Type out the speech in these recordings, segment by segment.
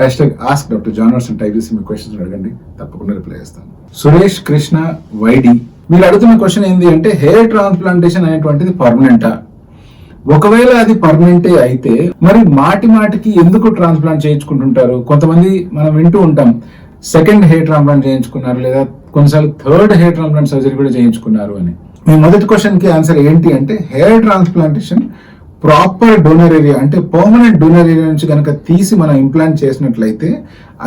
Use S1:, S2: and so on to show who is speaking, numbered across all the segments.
S1: #AskDrJohnWatson type చేసి మీ questions అడగండి, తప్పకుండా రిప్లై చేస్తాను. సురేష్ కృష్ణ వైడి మీరు అడుగుతున్న క్వశ్చన్ ఏంటి అంటే, హెయిర్ ట్రాన్స్ప్లాంటేషన్ అనేటువంటిది పర్మనెంటా? ఒకవేళ అది పర్మనెంటే అయితే మరి మాటికి ఎందుకు ట్రాన్స్ప్లాంట్ చేయించుకుంటుంటారు? కొంతమంది మనం వింటూ ఉంటాం, సెకండ్ హెయిర్ ట్రాన్స్ప్లాంట్ చేయించుకున్నారు, లేదా కొన్నిసార్లు థర్డ్ హెయిర్ ట్రాన్స్ప్లాంట్ సర్జరీ కూడా చేయించుకున్నారు అని. మీ మొదటి క్వశ్చన్ కి ఆన్సర్ ఏంటి అంటే, hair transplantation proper donor area అంటే పర్మనెంట్ డోనర్ ఏరియా నుంచి కనుక తీసి మనం ఇంప్లాంట్ చేసినట్లయితే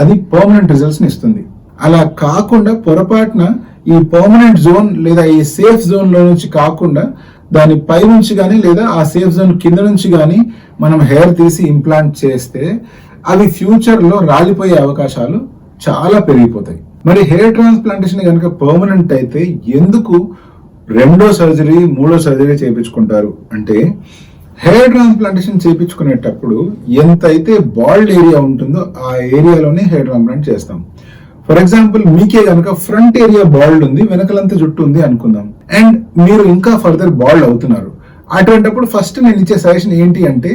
S1: అది పర్మనెంట్ రిజల్ట్స్ ని ఇస్తుంది. అలా కాకుండా పొరపాటున ఈ పర్మనెంట్ జోన్ లేదా ఈ సేఫ్ జోన్ లో నుంచి కాకుండా దాని పై నుంచి కానీ లేదా ఆ సేఫ్ జోన్ కింద నుంచి కానీ మనం హెయిర్ తీసి ఇంప్లాంట్ చేస్తే అవి ఫ్యూచర్ లో రాలిపోయే అవకాశాలు చాలా పెరిగిపోతాయి. మరి హెయిర్ ట్రాన్స్ప్లాంటేషన్ కనుక పర్మనెంట్ అయితే ఎందుకు రెండో సర్జరీ మూడో సర్జరీ చేయించుకుంటారు అంటే, హెయిర్ ట్రాన్స్ప్లాంటేషన్ చేయించుకునేటప్పుడు ఎంతైతే బాల్డ్ ఏరియా ఉంటుందో ఆ ఏరియాలోనే హెయిర్ ట్రాన్స్ప్లాంట్ చేస్తాం. ఫర్ ఎగ్జాంపుల్ మీకే కనుక ఫ్రంట్ ఏరియా బాల్డ్ ఉంది, వెనకలంతా జుట్టు ఉంది అనుకుందాం, అండ్ మీరు ఇంకా ఫర్దర్ బాల్డ్ అవుతున్నారు. అటువంటిప్పుడు ఫస్ట్ నేను ఇచ్చే సజెషన్ ఏంటి అంటే,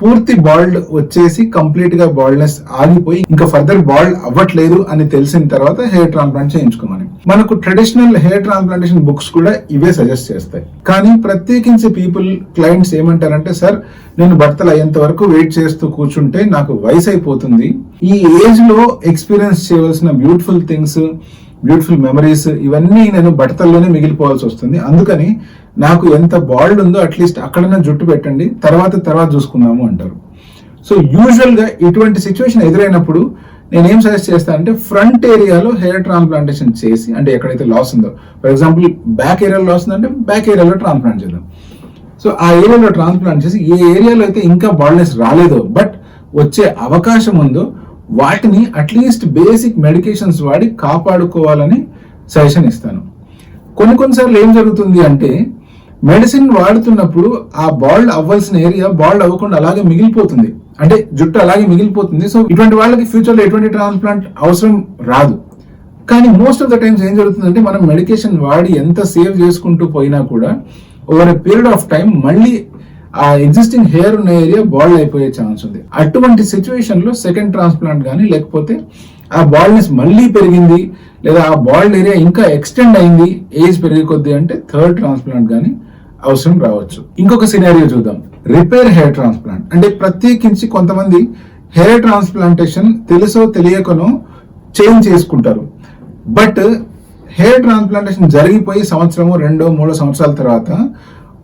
S1: పూర్తి బాల్డ్ వచ్చేసి కంప్లీట్ గా బాల్డ్నెస్ ఆగిపోయి ఇంకా ఫర్దర్ బాల్డ్ అవ్వట్లేదు అని తెలిసిన తర్వాత హెయిర్ ట్రాన్స్ప్లాంట్ చేయించుకోమని. మనకు ట్రెడిషనల్ హెయిర్ ట్రాన్స్ప్లాంటేషన్ బుక్స్ కూడా ఇవే సజెస్ట్ చేస్తాయి. కానీ ప్రత్యేకించి క్లయింట్స్ ఏమంటారంటే, సార్ నేను బట్టలు అయ్యేంత వరకు వెయిట్ చేస్తూ కూర్చుంటే నాకు వయసు అయిపోతుంది, ఈ ఏజ్ లో ఎక్స్పీరియన్స్ చేయవలసిన బ్యూటిఫుల్ థింగ్స్, బ్యూటిఫుల్ మెమరీస్ ఇవన్నీ నేను బట్టతల్లోనే మిగిలిపోవాల్సి వస్తుంది, అందుకని నాకు ఎంత బాల్డ్ ఉందో అట్లీస్ట్ అక్కడనే జుట్టు పెట్టండి, తర్వాత చూసుకుందాము అంటారు. సో యూజువల్ గా ఇటువంటి సిచ్యువేషన్ ఎదురైనప్పుడు నేనేం సజెస్ట్ చేస్తానంటే, ఫ్రంట్ ఏరియాలో హెయిర్ ట్రాన్స్ప్లాంటేషన్ చేసి, అంటే ఎక్కడైతే లాస్ ఉందో, ఫర్ ఎగ్జాంపుల్ బ్యాక్ ఏరియాలో లాస్ ఉందంటే బ్యాక్ ఏరియాలో ట్రాన్స్ప్లాంట్ చేద్దాం. సో ఆ ఏరియాలో ట్రాన్స్ప్లాంట్ చేసి ఏ ఏరియాలో అయితే ఇంకా బాల్డ్నెస్ రాలేదో బట్ వచ్చే అవకాశం ఉందో వాటిని అట్లీస్ట్ బేసిక్ మెడికేషన్స్ వాడి కాపాడుకోవాలని సజెషన్ ఇస్తాను. కొన్నిసార్లు ఏం జరుగుతుంది అంటే, మెడిసిన్ వాడుతున్నప్పుడు ఆ బాల్డ్ అవ్వాల్సిన ఏరియా బాల్డ్ అవ్వకుండా అలాగే మిగిలిపోతుంది, అంటే జుట్టు అలాగే మిగిలిపోతుంది. సో ఇటువంటి వాళ్ళకి ఫ్యూచర్ లో ఎటువంటి ట్రాన్స్ప్లాంట్ అవసరం రాదు. కానీ మోస్ట్ ఆఫ్ ద టైమ్స్ ఏం జరుగుతుందంటే, మనం మెడికేషన్ వాడి ఎంత సేవ్ చేసుకుంటూ పోయినా కూడా over a period of time మళ్ళీ ఆ ఎగ్జిస్టింగ్ హెయిర్ ఉన్న ఏరియా బాల్డ్ అయిపోయే ఛాన్స్ ఉంది. అటువంటి సిచ్యువేషన్ లో సెకండ్ ట్రాన్స్ప్లాంట్ కానీ, లేకపోతే ఆ బాల్డ్నెస్ మళ్ళీ పెరిగింది లేదా ఆ బాల్డ్ ఏరియా ఇంకా ఎక్స్టెండ్ అయింది ఏజ్ పెరిగే కొద్దీ అంటే థర్డ్ ట్రాన్స్ప్లాంట్ కానీ అవసరం రావచ్చు. ఇంకొక సినారియో చూద్దాం, రిపేర్ హెయిర్ ట్రాన్స్ప్లాంట్. అంటే ప్రత్యేకించి కొంతమంది హెయిర్ ట్రాన్స్ప్లాంటేషన్ తెలుసో తెలియకనో చేంజ్ చేసుకుంటారు, బట్ హెయిర్ ట్రాన్స్ప్లాంటేషన్ జరిగిపోయి 1, 2, 3 సంవత్సరాల తర్వాత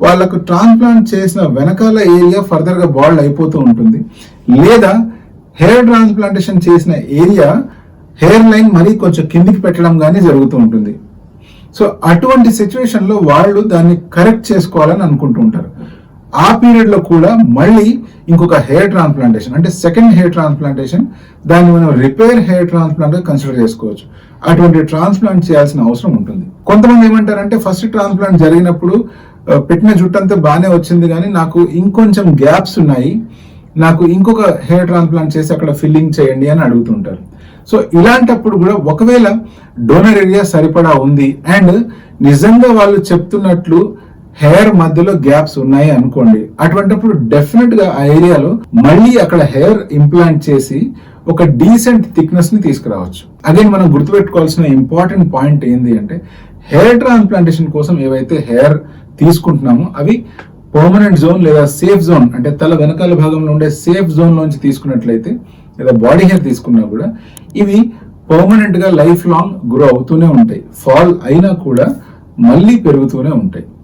S1: వాళ్ళకు ట్రాన్స్ప్లాంట్ చేసిన వెనకాల ఏరియా ఫర్దర్ గా బాల్డ్ అయిపోతూ ఉంటుంది, లేదా హెయిర్ ట్రాన్స్ప్లాంటేషన్ చేసిన ఏరియా హెయిర్ లైన్ మరీ కొంచెం కిందికి పెట్టడం కానీ జరుగుతూ ఉంటుంది. సో అటువంటి సిచ్యువేషన్ లో వాళ్ళు దాన్ని కరెక్ట్ చేసుకోవాలని అనుకుంటూ ఉంటారు. ఆ పీరియడ్ లో కూడా మళ్ళీ ఇంకొక హెయిర్ ట్రాన్స్ప్లాంటేషన్ అంటే సెకండ్ హెయిర్ ట్రాన్స్ప్లాంటేషన్, దాన్ని మనం రిపేర్ హెయిర్ ట్రాన్స్ప్లాంట్ గా కన్సిడర్ చేసుకోవచ్చు. అటువంటి ట్రాన్స్ప్లాంట్ చేయాల్సిన అవసరం ఉంటుంది. కొంతమంది ఏమంటారంటే, ఫస్ట్ ట్రాన్స్ప్లాంట్ జరిగినప్పుడు పెట్టిన జుట్టు అంతా బాగానే వచ్చింది కానీ నాకు ఇంకొంచెం గ్యాప్స్ ఉన్నాయి, నాకు ఇంకొక హెయిర్ ట్రాన్స్ప్లాంట్ చేసి అక్కడ ఫిల్లింగ్ చేయండి అని అడుగుతుంటారు. సో ఇలాంటప్పుడు కూడా ఒకవేళ డోనర్ ఏరియా సరిపడా ఉంది అండ్ నిజంగా వాళ్ళు చెప్తున్నట్లు హెయిర్ మధ్యలో గ్యాప్స్ ఉన్నాయి అనుకోండి, అటువంటిప్పుడు డెఫినెట్ గా ఆ ఏరియాలో మళ్ళీ అక్కడ హెయిర్ ఇంప్లాంట్ చేసి ఒక డీసెంట్ థిక్నెస్ ని తీసుకురావచ్చు. అగైన్ మనం గుర్తుపెట్టుకోవాల్సిన ఇంపార్టెంట్ పాయింట్ ఏంటి అంటే, హెయిర్ ట్రాన్స్ప్లాంటేషన్ కోసం ఏవైతే హెయిర్ తీసుకుంటున్నామో అవి పర్మనెంట్ జోన్ లేదా సేఫ్ జోన్, అంటే తల వెనకాల భాగంలో ఉండే సేఫ్ జోన్ లోంచి తీసుకున్నట్లయితే లేదా బాడీ హెయిర్ తీసుకున్నా కూడా ఇవి పర్మనెంట్ గా లైఫ్ లాంగ్ గ్రో అవుతూనే ఉంటాయి, ఫాల్ అయినా కూడా మళ్ళీ పెరుగుతూనే ఉంటాయి.